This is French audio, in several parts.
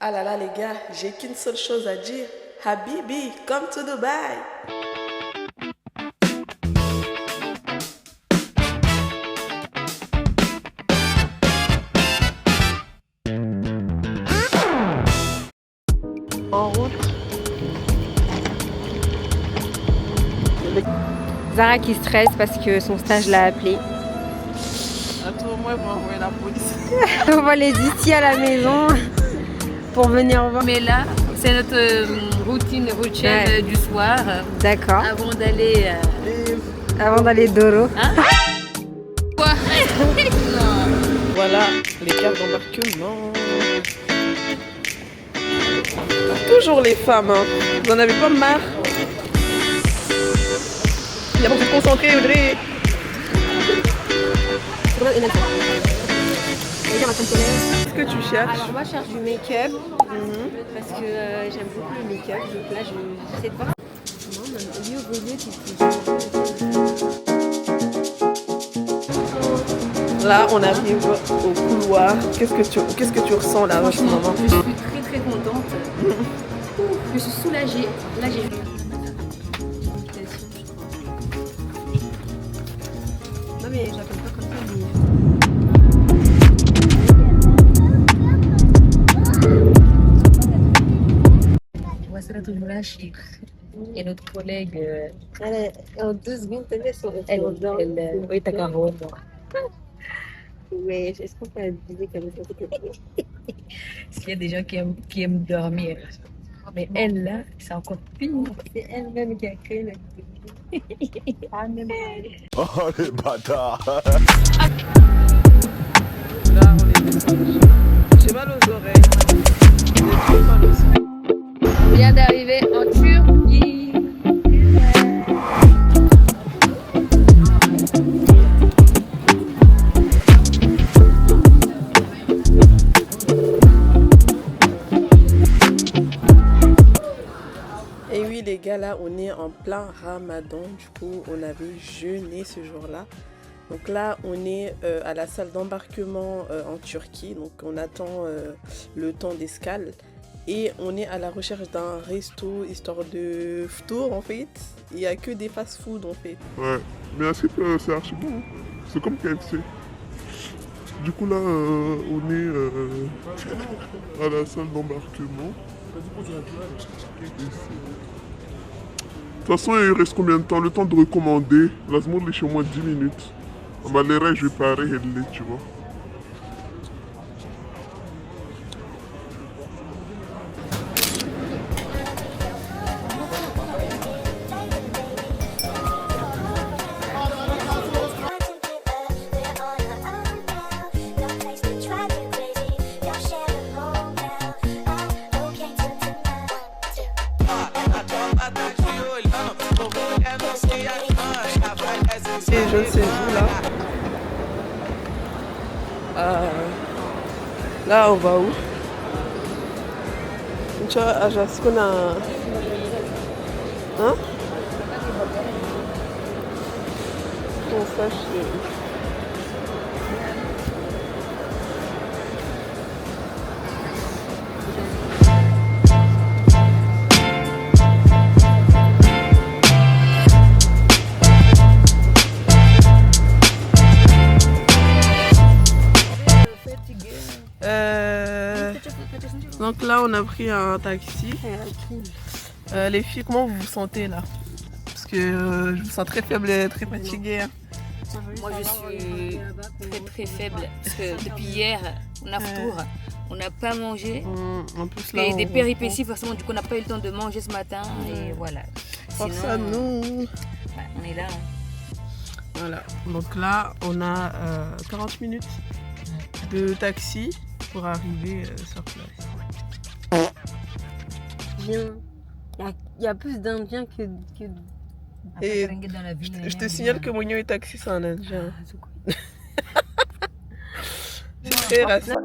Ah là là les gars, j'ai qu'une seule chose à dire. Habibi, come to Dubai. En route. Zara qui stresse parce que son stage l'a appelée. Attends, moi, ils vont envoyer la police. On va les ici à la maison pour venir voir. Mais là, c'est notre routine du soir. D'accord. Avant d'aller Doro. Hein? Quoi? Voilà, les cartes d'embarquement. Toujours les femmes, hein. Vous en avez pas marre? Il y a beaucoup de concentrés, Audrey. Qu'est-ce que tu cherches? Alors moi je cherche du make-up parce que j'aime beaucoup le make-up. Donc là j'essaie de voir. Là, on arrive au couloir. Qu'est-ce que tu ressens là en ce moment? Je suis très très contente. Je suis soulagée. Là j'ai vu. Non mais j'appelle pas comme ça. Et notre collègue, En 2 secondes, oui, t'as qu'un rôle. Ouais, est-ce qu'on peut abuser comme ça? S'il y a des gens qui aiment dormir. Mais elle, là, c'est encore pire. C'est elle-même qui a créé la Oh les bâtards. Là, on est descendu. J'ai mal aux oreilles. J'ai trop mal aux oreilles. On vient d'arriver en Turquie. Et oui les gars, là on est en plein Ramadan, du coup on avait jeûné ce jour-là. Donc là on est à la salle d'embarquement en Turquie, donc on attend le temps d'escale. Et on est à la recherche d'un resto, histoire de ftour en fait. Il n'y a que des fast-food en fait. Ouais, mais ainsi que c'est archi bon, hein. C'est comme KFC. Du coup là, on est à la salle d'embarquement. De toute façon, il reste combien de temps? Le temps de recommander. La seconde est chez moi 10 minutes. Bah, les rêves, je vais parer et les, tu vois. Et je ne sais où là. Là on va où? Tu vois, à Jascona. Hein? On sache. Donc là on a pris un taxi. Les filles, comment vous vous sentez là? Parce que je vous sens très faible et très fatiguée. Hein. Moi, je suis très très faible parce que depuis hier, on a retour, on n'a pas mangé. En plus là, Et des péripéties, forcément, du coup, on n'a pas eu le temps de manger ce matin. Et voilà. Force à nous. On est là. Hein. Voilà. Donc là, on a 40 minutes de taxi pour arriver sur place. Il y a plus d'Indiens que... Et je te signale que Moignon est taxi, c'est un Indien. C'est très raciste.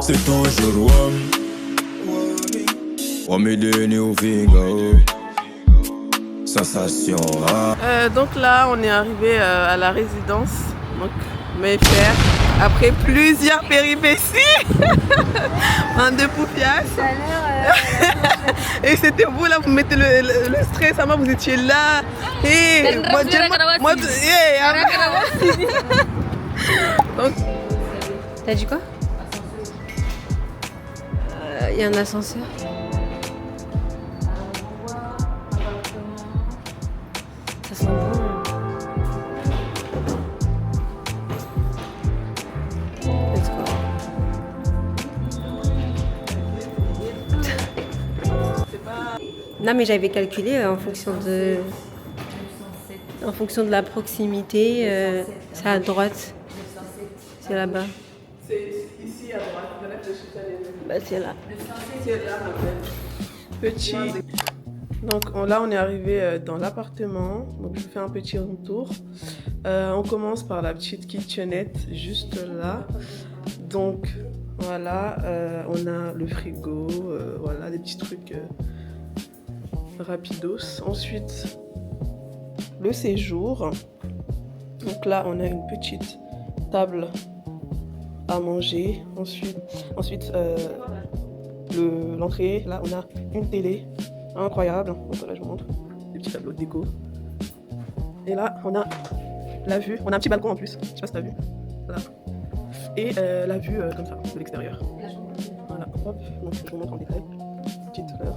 C'est toujours Wamideni Uvinga. Sensation. Donc là, on est arrivé à la résidence. Donc, mes frères, après plusieurs péripéties, en deux poufias. Et c'était vous là, vous mettez le stress à moi, vous étiez là. Et moi, donc, t'as dit quoi? Il y a un ascenseur. Ça sent bon. Let's go. Non mais j'avais calculé en fonction de la proximité, c'est à droite. C'est là-bas. c'est ici à droite, Bah c'est là. c'est là ma belle. Petit. Donc là on est arrivé dans l'appartement, donc je fais un petit retour. On commence par la petite kitchenette juste là. Donc voilà, on a le frigo, voilà des petits trucs rapidos. Ensuite le séjour. Donc là on a une petite table à manger. Ensuite l'entrée, là on a une télé incroyable. Donc là je vous montre des petits tableaux de déco. Et là on a la vue, on a un petit balcon en plus, je sais pas si t'as vu. Voilà. Et la vue comme ça de l'extérieur. Voilà, hop, donc je vous montre en détail. Petite fleur.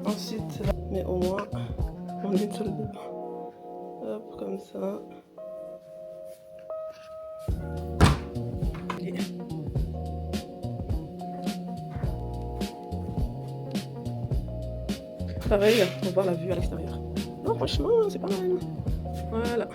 Ensuite, là, mais au moins on est sur le bain. Hop, comme ça. Et... pareil, on va voir la vue à l'extérieur. Non, franchement, c'est pas mal. Voilà.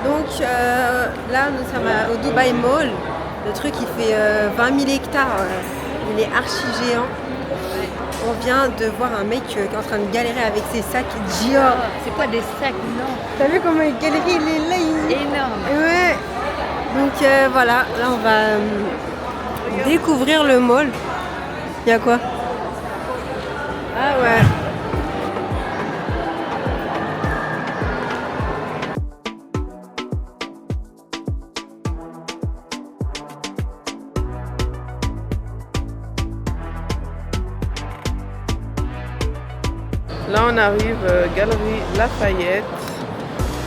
Donc là nous sommes au Dubai Mall. Le truc il fait 20 000 hectares. Il est archi géant. On vient de voir un mec qui est en train de galérer avec ses sacs Dior. C'est pas des sacs, non. T'as vu comment il galère? Il est là. Énorme. Ouais. Donc voilà, là on va découvrir le mall. Il y a quoi? Ah ouais. Là on arrive, Galerie Lafayette.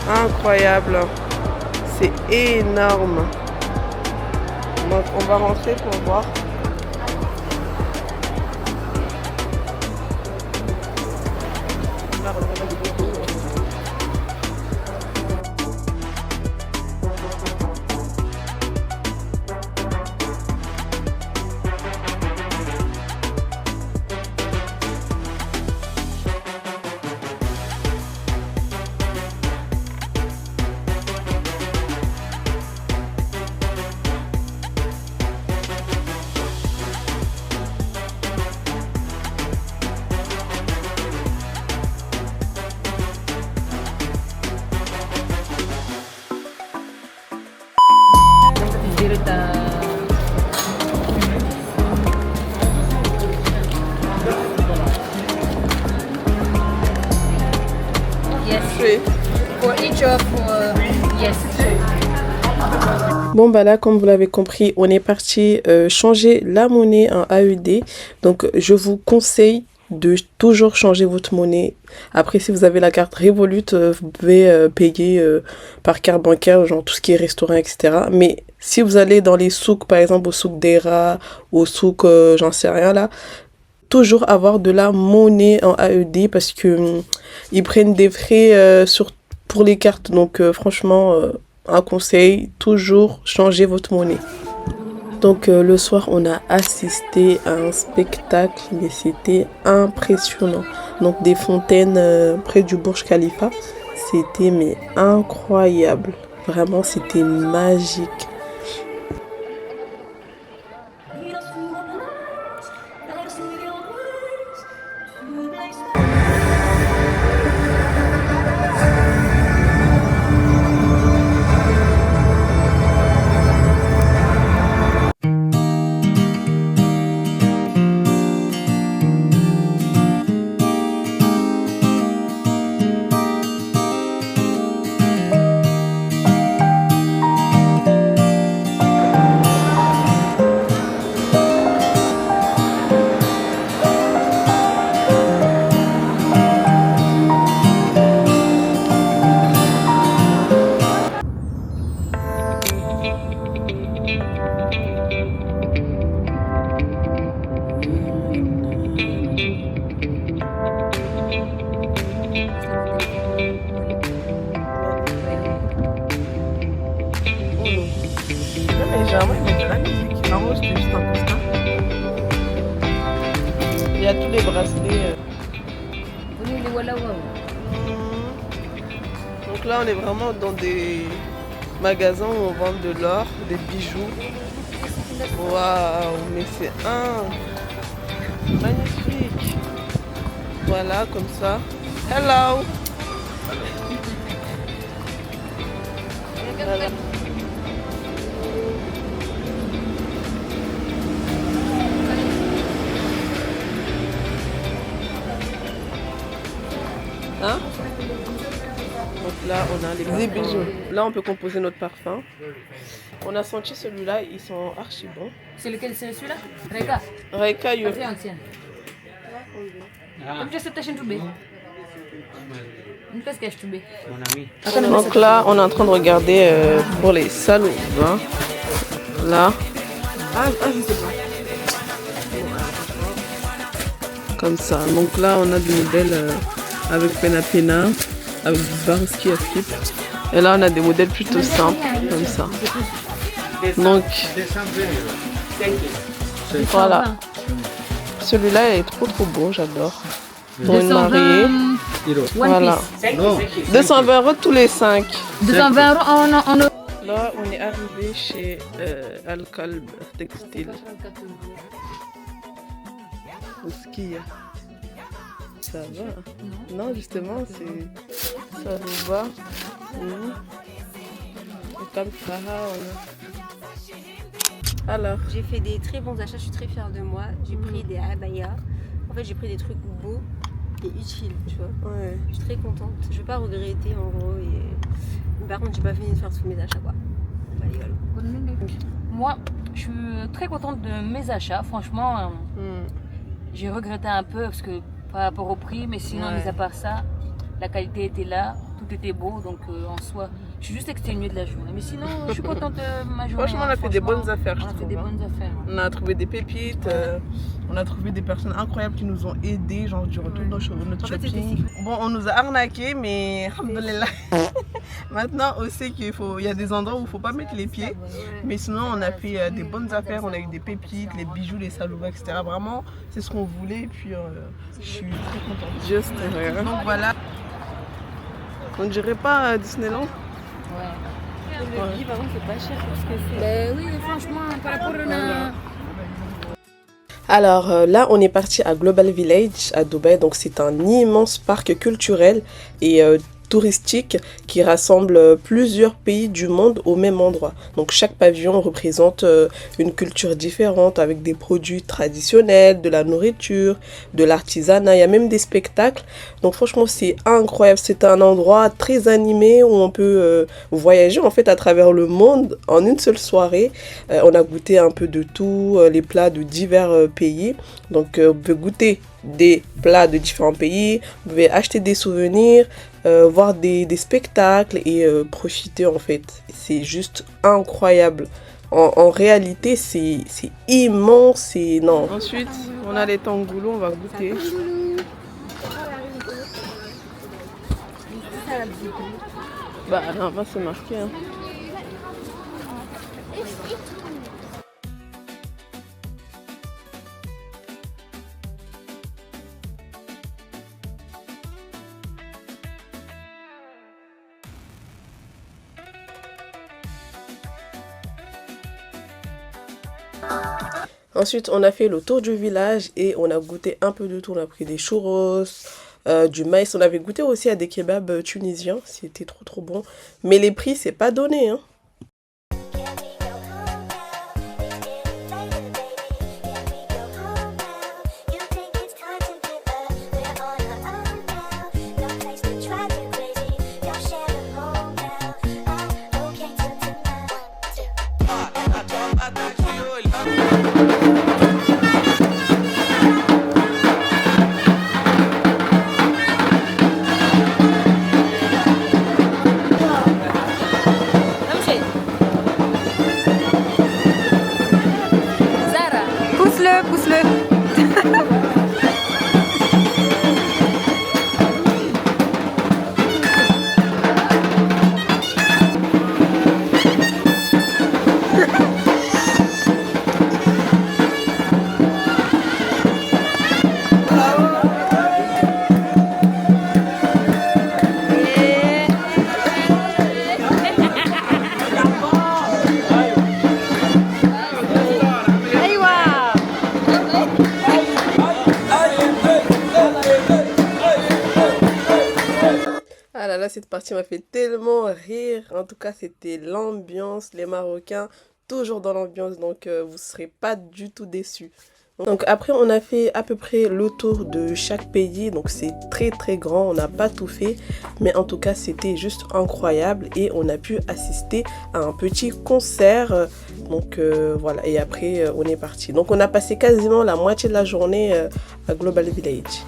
Incroyable. C'est énorme. Donc on va rentrer pour voir. Bon bah là comme vous l'avez compris, on est parti changer la monnaie en AED. Donc je vous conseille de toujours changer votre monnaie. Après si vous avez la carte Revolut, vous pouvez payer par carte bancaire, genre tout ce qui est restaurant, etc. Mais si vous allez dans les souks, par exemple au souk d'Era, au souk j'en sais rien là, toujours avoir de la monnaie en AED parce que ils prennent des frais pour les cartes. Donc franchement, un conseil, toujours changer votre monnaie. Donc le soir, on a assisté à un spectacle, mais c'était impressionnant. Donc des fontaines près du Burj Khalifa, c'était mais incroyable. Vraiment, c'était magique. Il y a tous les bracelets. Donc là, on est vraiment dans des magasins où on vend de l'or, des bijoux. Waouh, mais c'est magnifique. Voilà, comme ça. Hello. Voilà. Hein? Donc là, on a les bijoux. Là, on peut composer notre parfum. On a senti celui-là, ils sont archi bons. C'est lequel? C'est celui-là? Reka. Reka, yo. Donc là, on est en train de regarder pour les salons. Hein. Là. Je sais pas. Comme ça. Donc là, on a des modèles avec Pena, avec du Swarovski à flip. Et là, on a des modèles plutôt simples, comme ça. Donc, voilà. Celui-là est trop beau, j'adore. Pour une mariée. Voilà. 220 € tous les 5. 220 € Là, on est arrivé chez Al-Kalb Textile. Qu'est-ce qu'il y a? Ça va. Non, justement, ça vous va. Et comme ça, alors. J'ai fait des très bons achats, je suis très fière de moi. J'ai pris des abayas. En fait, j'ai pris des trucs beaux et utiles, tu vois. Ouais. Je suis très contente. Je vais pas regretter en gros. Mais par contre, j'ai pas fini de faire tous mes achats, quoi. Moi, je suis très contente de mes achats. Franchement, j'ai regretté un peu parce que par rapport au prix, mais sinon, mis à part ça, la qualité était là, tout était beau, donc en soi, je suis juste exténuée de la journée. Mais sinon, je suis contente de ma journée. Franchement, on a fait des bonnes affaires, je trouve. On a fait des bonnes affaires. On a trouvé des pépites, on a trouvé des personnes incroyables qui nous ont aidés, genre du retour de notre shopping. Bon, on nous a arnaqués, mais alhamdoulilah. Maintenant, on sait qu'il y a des endroits où il ne faut pas mettre les pieds. Mais sinon, on a fait des bonnes affaires, on a eu des pépites, les bijoux, les salouva, etc. Vraiment, c'est ce qu'on voulait. Et puis, je suis très contente. Juste, donc voilà. On dirait pas Disneyland? Ouais. Le billet, par contre, c'est pas cher parce que c'est. Ben oui, franchement, par rapport à. Alors là, on est parti à Global Village à Dubaï. Donc c'est un immense parc culturel et touristique qui rassemble plusieurs pays du monde au même endroit. Donc chaque pavillon représente une culture différente avec des produits traditionnels, de la nourriture, de l'artisanat, il y a même des spectacles. Donc franchement c'est incroyable, c'est un endroit très animé où on peut voyager en fait à travers le monde en une seule soirée. On a goûté un peu de tout, les plats de divers pays. Donc vous pouvez goûter des plats de différents pays, vous pouvez acheter des souvenirs, voir des spectacles et profiter en fait. C'est juste incroyable. En réalité, c'est immense et non. Ensuite, on a les tangoulous, on va goûter. Bah là, c'est marqué. Hein. Ensuite, on a fait le tour du village et on a goûté un peu de tout. On a pris des churros, du maïs. On avait goûté aussi à des kebabs tunisiens. C'était trop bon. Mais les prix, c'est pas donné, hein. Pousse-le. Ah là là, cette partie m'a fait tellement rire. En tout cas, c'était l'ambiance, les Marocains, toujours dans l'ambiance, donc vous ne serez pas du tout déçus. Donc après, on a fait à peu près le tour de chaque pays, donc c'est très grand, on n'a pas tout fait, mais en tout cas, c'était juste incroyable et on a pu assister à un petit concert. Donc voilà, et après, on est parti. Donc on a passé quasiment la moitié de la journée à Global Village.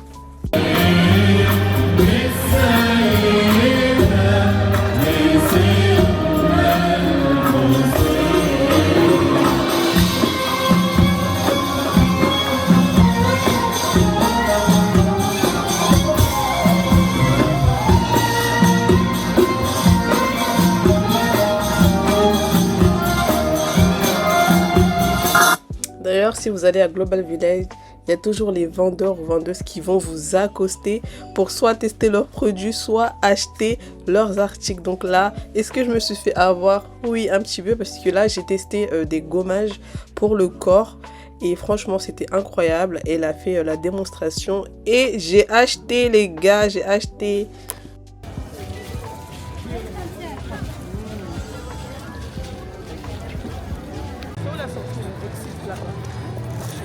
D'ailleurs, si vous allez à Global Village, il y a toujours les vendeurs ou vendeuses qui vont vous accoster pour soit tester leurs produits, soit acheter leurs articles. Donc là, est-ce que je me suis fait avoir? Oui, un petit peu, parce que là, j'ai testé des gommages pour le corps. Et franchement, c'était incroyable. Elle a fait la démonstration et j'ai acheté, les gars, j'ai acheté.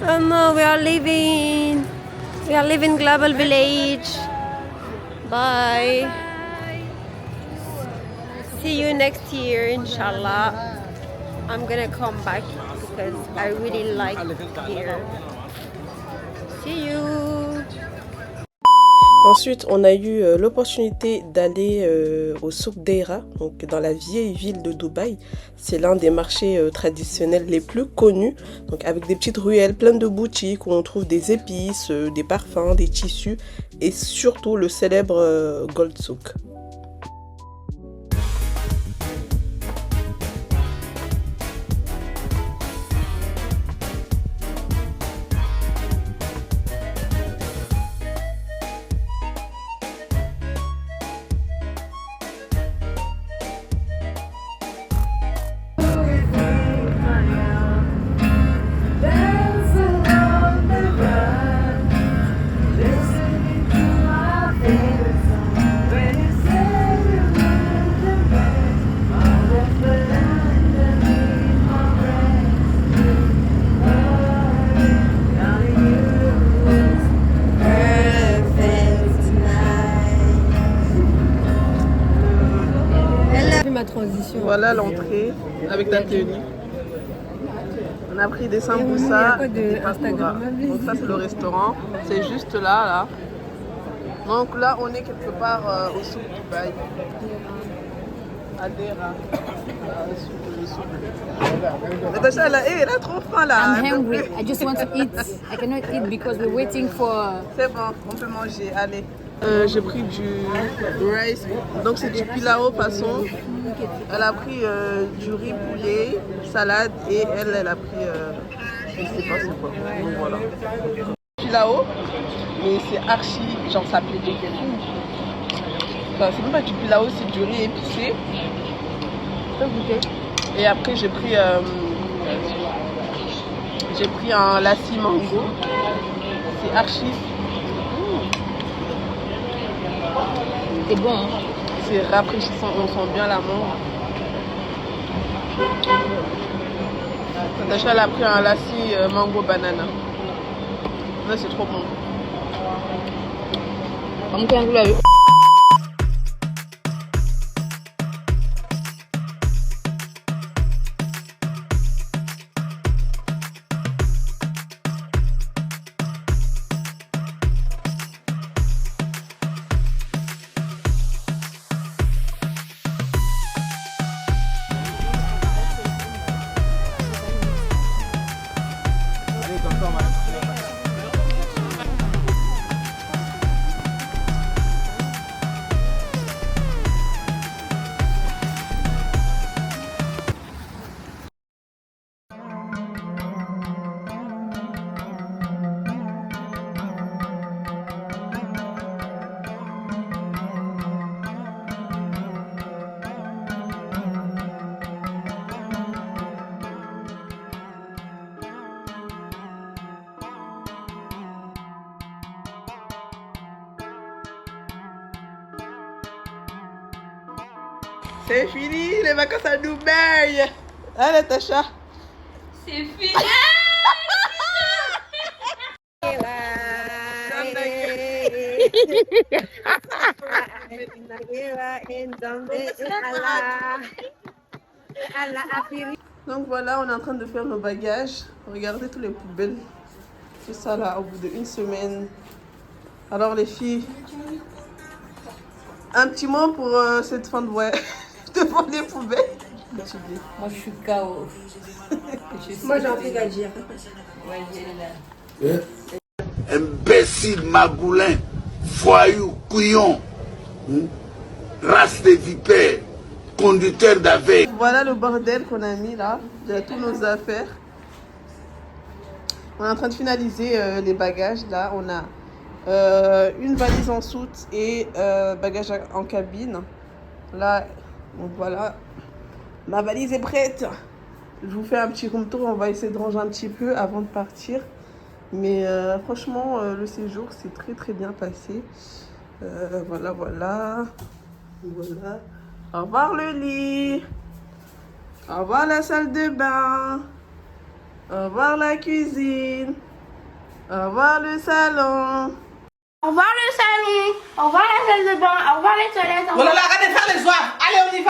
Oh no, we are leaving. We are leaving Global Village. Bye. See you next year, inshallah. I'm gonna come back because I really like here. See you. Ensuite, on a eu l'opportunité d'aller au Souk Deira, donc dans la vieille ville de Dubaï. C'est l'un des marchés traditionnels les plus connus, donc avec des petites ruelles pleines de boutiques où on trouve des épices, des parfums, des tissus et surtout le célèbre Gold Souk. Transition. Voilà l'entrée avec la tenue. On a pris des samoussas et des pakora. Donc ça c'est le restaurant, c'est juste là. Donc là on est quelque part au souk Dubaï. À Deira. Natacha elle a trop faim là. I'm hungry. I just want to eat. I cannot eat because we're waiting for. C'est bon, on peut manger. Allez. J'ai pris du rice, donc c'est du pilao façon. Elle a pris du riz poulet, salade et elle a pris je sais pas c'est quoi. Donc voilà. Pilao, mais c'est archi, genre ça plaît de enfin, c'est même pas du pilao, c'est du riz épicé. Et après j'ai pris J'ai pris un lassi mango. C'est archi. C'est bon. Hein. C'est rafraîchissant, on sent bien la mangue. Natacha elle a pris un lassi mango banana. Là c'est trop bon. Comme quand vous l'avez. C'est fini, les vacances à Dubaï. Allez, Natacha. C'est fini. Donc voilà, on est en train de faire nos bagages. Regardez toutes les poubelles. Tout ça là, au bout d'1 semaine. Alors les filles, un petit mot pour cette fin de voyage devant les poubelles. Moi je suis KO. Moi j'ai un truc à dire. Ouais, j'ai là. Imbécile, magoulin, voyou, couillon, race de vipères, conducteur d'aveille. Voilà le bordel qu'on a mis là, de toutes nos affaires. On est en train de finaliser les bagages là. On a une valise en soute et bagages en cabine. Là, donc voilà, ma valise est prête. Je vous fais un petit room tour. On va essayer de ranger un petit peu avant de partir. Mais franchement, le séjour s'est très bien passé. Voilà. Au revoir le lit. Au revoir la salle de bain. Au revoir la cuisine. Au revoir le salon. Au revoir le salon. Au revoir la salle de bain. Au revoir les toilettes. Voilà, arrêtez de faire les soirs. Allez, on y va.